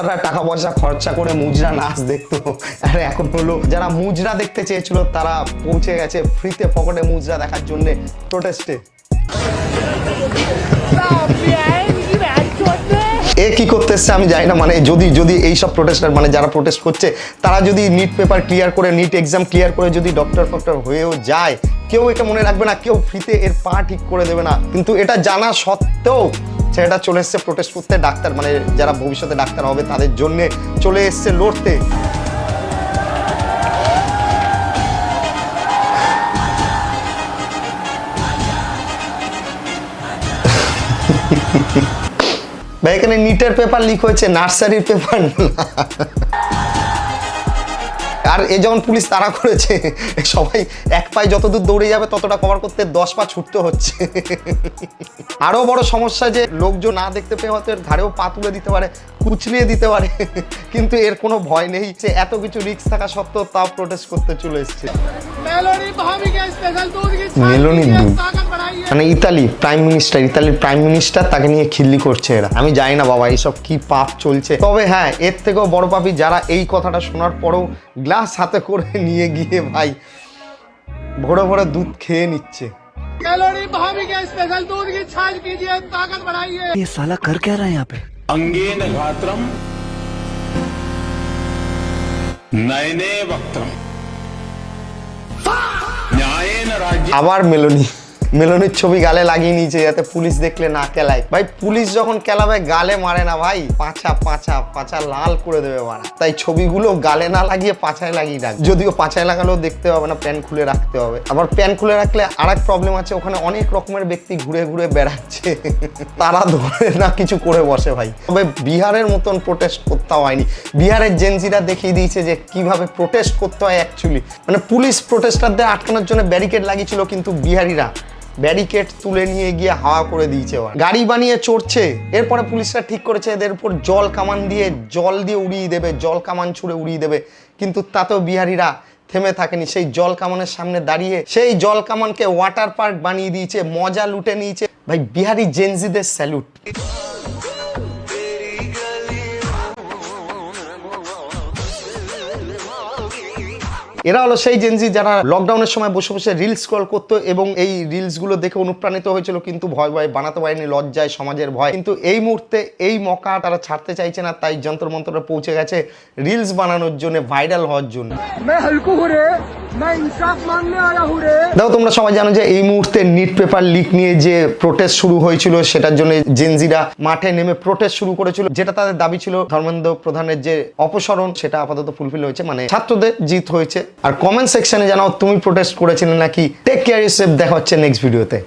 ডাক্তাররা টাকা পয়সা খরচা করে মুজরা নাচ দেখতো, আর এখন হলো যারা মুজরা দেখতে চেয়েছিল তারা পৌঁছে গেছে ফ্রিতে পকেটে মুজরা দেখার জন্য প্রোটেস্টে। এ কি করতে এসছে আমি জানি না, মানে যদি এইসব প্রোটেস্টার মানে যারা প্রোটেস্ট করছে তারা যদি নিট পেপার ক্লিয়ার করে, নিট এক্সাম ক্লিয়ার করে যদি ডক্টর ফক্টর হয়েও যায়, কেউ এটা মনে রাখবে না, কেউ ফ্রিতে এর পা ঠিক করে দেবে না। কিন্তু এটা জানা সত্ত্বেও সেটা চলে এসছে প্রোটেস্ট করতে, ডাক্তার মানে যারা ভবিষ্যতে ডাক্তার হবে তাদের জন্য চলে এসছে লড়তে। ভাই এখানে নিটের পেপার লিক হয়েছে, নার্সারির পেপার না। আর এ যখন পুলিশ তাড়া করেছে, সবাই এক পায়ে যতদূর দৌড়ে যাবে ততটা কভার করতে 10 পা ছুটতে হচ্ছে। আরো বড় সমস্যা যে লোকজন না দেখতে পেয়ে হয়তো এর ঘাড়েও পা তুলে দিতে পারে, কুচলিয়ে দিতে পারে, কিন্তু এর কোনো ভয় নেই। যে এত কিছু রিস্ক থাকা সত্ত্বেও তাও প্রোটেস্ট করতে চলে এসছে। মেলোনি মানে ইতালির প্রাইম মিনিস্টার তাকে নিয়ে খিল্লি করছে এরা। আমি জানি না বাবা এইসব কি পাপ চলছে। তবে হ্যাঁ, এর থেকেও বড় পাপি যারা এই কথাটা শোনার পরেও গ্লাস হাতে করে নিয়ে গিয়ে ভাই ভরে ভরে দুধ খেয়ে নিচ্ছে। ये साला कर क्या रहा है यहाँ पे? अंगेन गात्रम नयने वक्त्रम न्यायेन राज्य। আবার মেলোনির ছবি গালে লাগিয়ে নিয়েছে যাতে পুলিশ দেখলে না কেলায়। ভাই পুলিশ যখন কেলাবে গালে মারে না ভাই, পাছা লাল করে দেবে মারা। তাই ছবিগুলো গালে না লাগিয়ে পাছায় লাগিয়ে রাখ। যদিও পাছায় লাগালেও দেখতে হবে না, প্যান্ট খুলে রাখতে হবে। আবার প্যান্ট খুলে রাখলে আরেক প্রবলেম আছে, ওখানে অনেক রকমের ব্যক্তি ঘুরে ঘুরে বেড়াচ্ছে, তারা ধরে না কিছু করে বসে ভাই। তবে বিহারের মতন প্রোটেস্ট করতে হয়নি। বিহারের জেনজিরা দেখিয়ে দিয়েছে যে কিভাবে প্রোটেস্ট করতে হয় অ্যাকচুয়ালি। মানে পুলিশ প্রোটেস্টারদের আটকানোর জন্য ব্যারিকেড লাগিয়েছিল, কিন্তু বিহারিরা ব্যারিকেড তুলে নিয়ে গিয়ে হাওয়া করে দিয়েছে, গাড়ি বানিয়ে চড়ছে। এরপরে পুলিশরা ঠিক করেছে এদের উপর জল দিয়ে উড়িয়ে দেবে, জল কামান ছুড়ে উড়িয়ে দেবে। কিন্তু তাতেও বিহারিরা থেমে থাকেনি, সেই জল কামানের সামনে দাঁড়িয়ে সেই জল কামানকে ওয়াটার পার্ক বানিয়ে দিয়েছে, মজা লুটে নিয়েছে। ভাই বিহারি জেনজিদের স্যালুট। এরা হলো সেই জেনজি যারা লকডাউনের সময় বসে বসে রিলস স্ক্রল করতো এবং এই রিলসগুলো দেখে অনুপ্রাণিত হয়েছিল, কিন্তু ভয় বানাতে পারেনি, লজ্জায়, সমাজের ভয়। কিন্তু এই মুহূর্তে এই মকা তারা ছাড়তে চাইছে না, তাই যন্ত্র মন্ত্রে পৌঁছে গেছে রিলস বানানোর জন্য, ভাইরাল হওয়ার জন্য। দেখো তোমরা সবাই জানো যে এই মুহূর্তে নিট পেপার লিক নিয়ে যে প্রোটেস্ট শুরু হয়েছিল, সেটার জন্য জেনজিরা মাঠে নেমে প্রোটেস্ট শুরু করেছিল। যেটা তাদের দাবি ছিল ধর্মেন্দ্র প্রধানের যে অপসারণ, সেটা আপাতত ফুলফিল হয়েছে, মানে ছাত্রদের জিত হয়েছে। আর কমেন্ট সেকশনে জানাও তুমি প্রোটেস্ট করেছিলে নাকি। টেক কেয়ার ইউরসেলফ, দেখা হচ্ছে নেক্সট ভিডিওতে।